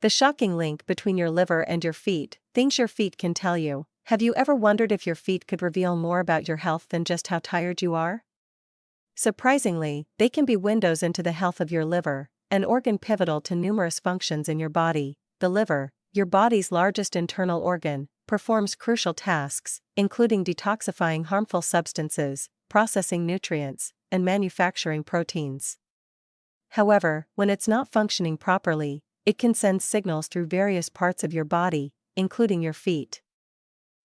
The shocking link between your liver and your feet, things your feet can tell you. Have you ever wondered if your feet could reveal more about your health than just how tired you are? Surprisingly, they can be windows into the health of your liver, an organ pivotal to numerous functions in your body. The liver, your body's largest internal organ, performs crucial tasks, including detoxifying harmful substances, processing nutrients, and manufacturing proteins. However, when it's not functioning properly, it can send signals through various parts of your body, including your feet.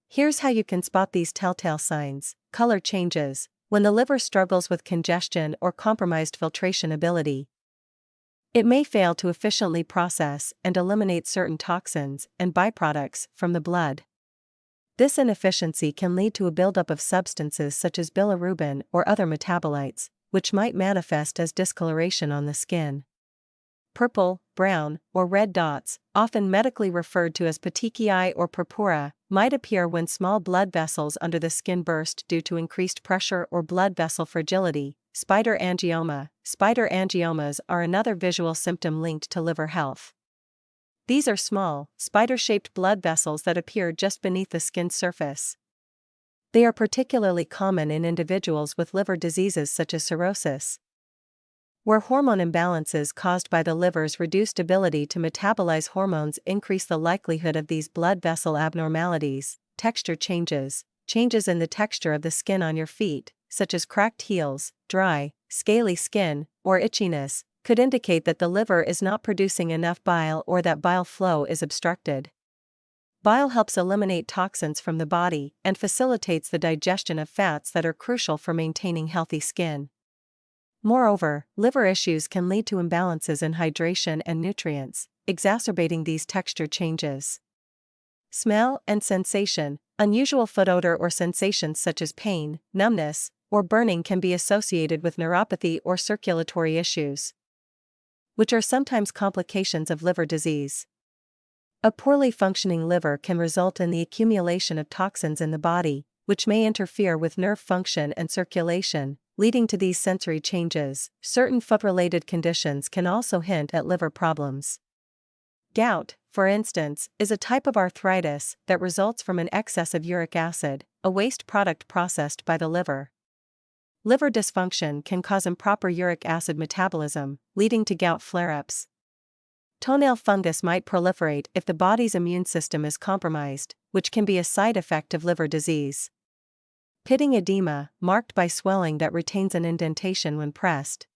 Here's how you can spot these telltale signs. Color changes. When the liver struggles with congestion or compromised filtration ability, it may fail to efficiently process and eliminate certain toxins and byproducts from the blood. This inefficiency can lead to a buildup of substances such as bilirubin or other metabolites, which might manifest as discoloration on the skin. Purple, brown, or red dots, often medically referred to as petechiae or purpura, might appear when small blood vessels under the skin burst due to increased pressure or blood vessel fragility. Spider angioma. Spider angiomas are another visual symptom linked to liver health. These are small, spider-shaped blood vessels that appear just beneath the skin surface. They are particularly common in individuals with liver diseases such as cirrhosis, where hormone imbalances caused by the liver's reduced ability to metabolize hormones increase the likelihood of these blood vessel abnormalities. Texture changes. Changes in the texture of the skin on your feet, such as cracked heels, dry, scaly skin, or itchiness, could indicate that the liver is not producing enough bile or that bile flow is obstructed. Bile helps eliminate toxins from the body and facilitates the digestion of fats that are crucial for maintaining healthy skin. Moreover, liver issues can lead to imbalances in hydration and nutrients, exacerbating these texture changes. Smell and sensation. Unusual foot odor or sensations such as pain, numbness, or burning can be associated with neuropathy or circulatory issues, which are sometimes complications of liver disease. A poorly functioning liver can result in the accumulation of toxins in the body, which may interfere with nerve function and circulation, leading to these sensory changes. Certain foot-related conditions can also hint at liver problems. Gout, for instance, is a type of arthritis that results from an excess of uric acid, a waste product processed by the liver. Liver dysfunction can cause improper uric acid metabolism, leading to gout flare-ups. Toenail fungus might proliferate if the body's immune system is compromised, which can be a side effect of liver disease. Pitting edema, marked by swelling that retains an indentation when pressed,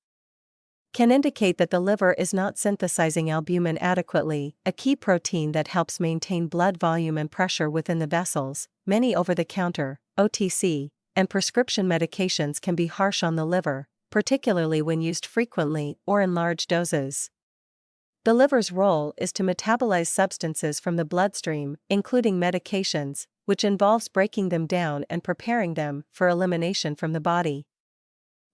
can indicate that the liver is not synthesizing albumin adequately, a key protein that helps maintain blood volume and pressure within the vessels. Many over-the-counter, OTC, and prescription medications can be harsh on the liver, particularly when used frequently or in large doses. The liver's role is to metabolize substances from the bloodstream, including medications, which involves breaking them down and preparing them for elimination from the body.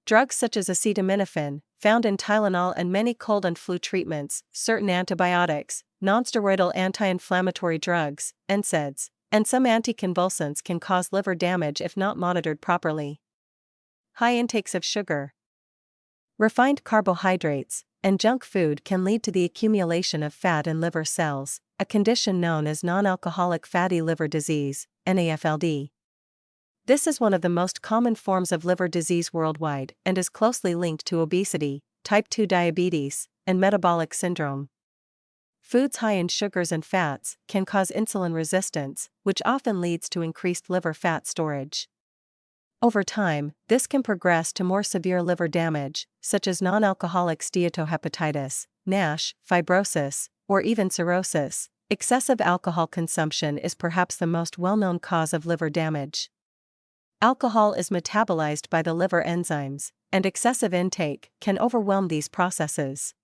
Drugs such as acetaminophen, found in Tylenol and many cold and flu treatments, certain antibiotics, nonsteroidal anti-inflammatory drugs, NSAIDs, and some anticonvulsants can cause liver damage if not monitored properly. High intakes of sugar, refined carbohydrates, and junk food can lead to the accumulation of fat in liver cells, a condition known as non-alcoholic fatty liver disease, NAFLD. This is one of the most common forms of liver disease worldwide and is closely linked to obesity, type 2 diabetes, and metabolic syndrome. Foods high in sugars and fats can cause insulin resistance, which often leads to increased liver fat storage. Over time, this can progress to more severe liver damage, such as non-alcoholic steatohepatitis, NASH, fibrosis, or even cirrhosis. Excessive alcohol consumption is perhaps the most well-known cause of liver damage. Alcohol is metabolized by the liver enzymes, and excessive intake can overwhelm these processes,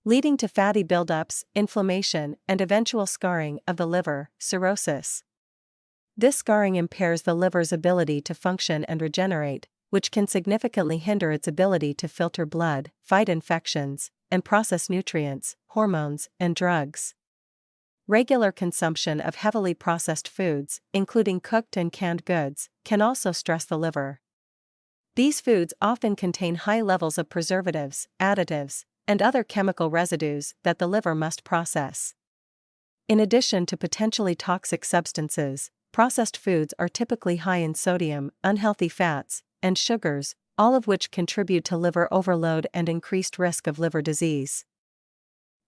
leading to fatty buildups, inflammation, and eventual scarring of the liver, cirrhosis. This scarring impairs the liver's ability to function and regenerate, which can significantly hinder its ability to filter blood, fight infections, and process nutrients, hormones, and drugs. Regular consumption of heavily processed foods, including cooked and canned goods, can also stress the liver. These foods often contain high levels of preservatives, additives, and other chemical residues that the liver must process. In addition to potentially toxic substances, processed foods are typically high in sodium, unhealthy fats, and sugars, all of which contribute to liver overload and increased risk of liver disease.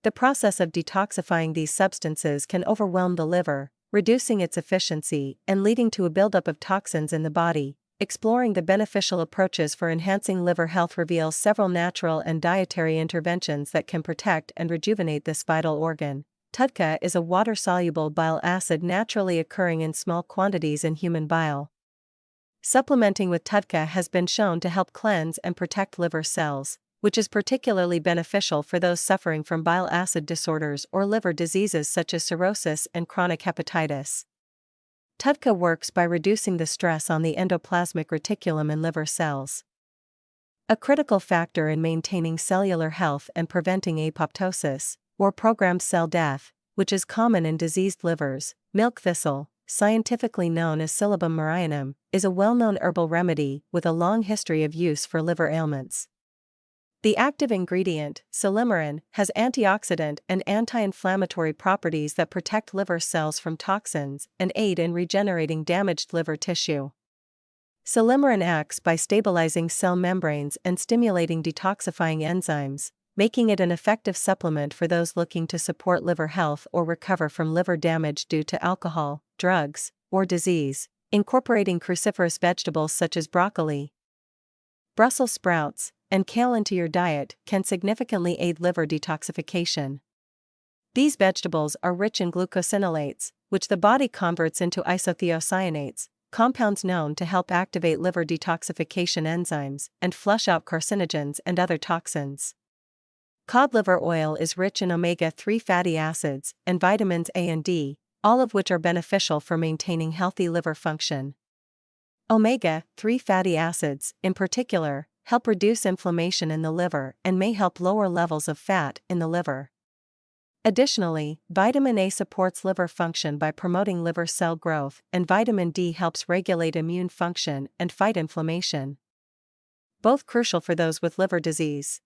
The process of detoxifying these substances can overwhelm the liver, reducing its efficiency and leading to a buildup of toxins in the body. Exploring the beneficial approaches for enhancing liver health reveals several natural and dietary interventions that can protect and rejuvenate this vital organ. TUDCA is a water-soluble bile acid naturally occurring in small quantities in human bile. Supplementing with TUDCA has been shown to help cleanse and protect liver cells, which is particularly beneficial for those suffering from bile acid disorders or liver diseases such as cirrhosis and chronic hepatitis. TUDCA works by reducing the stress on the endoplasmic reticulum in liver cells, a critical factor in maintaining cellular health and preventing apoptosis, or programmed cell death, which is common in diseased livers. Milk thistle, scientifically known as Silybum merianum, is a well-known herbal remedy with a long history of use for liver ailments. The active ingredient, silymarin, has antioxidant and anti-inflammatory properties that protect liver cells from toxins and aid in regenerating damaged liver tissue. Silymarin acts by stabilizing cell membranes and stimulating detoxifying enzymes, making it an effective supplement for those looking to support liver health or recover from liver damage due to alcohol, drugs, or disease. Incorporating cruciferous vegetables such as broccoli, Brussels sprouts, and kale into your diet can significantly aid liver detoxification. These vegetables are rich in glucosinolates, which the body converts into isothiocyanates, compounds known to help activate liver detoxification enzymes and flush out carcinogens and other toxins. Cod liver oil is rich in omega-3 fatty acids and vitamins A and D, all of which are beneficial for maintaining healthy liver function. Omega-3 fatty acids, in particular, help reduce inflammation in the liver and may help lower levels of fat in the liver. Additionally, vitamin A supports liver function by promoting liver cell growth, and vitamin D helps regulate immune function and fight inflammation, both crucial for those with liver disease.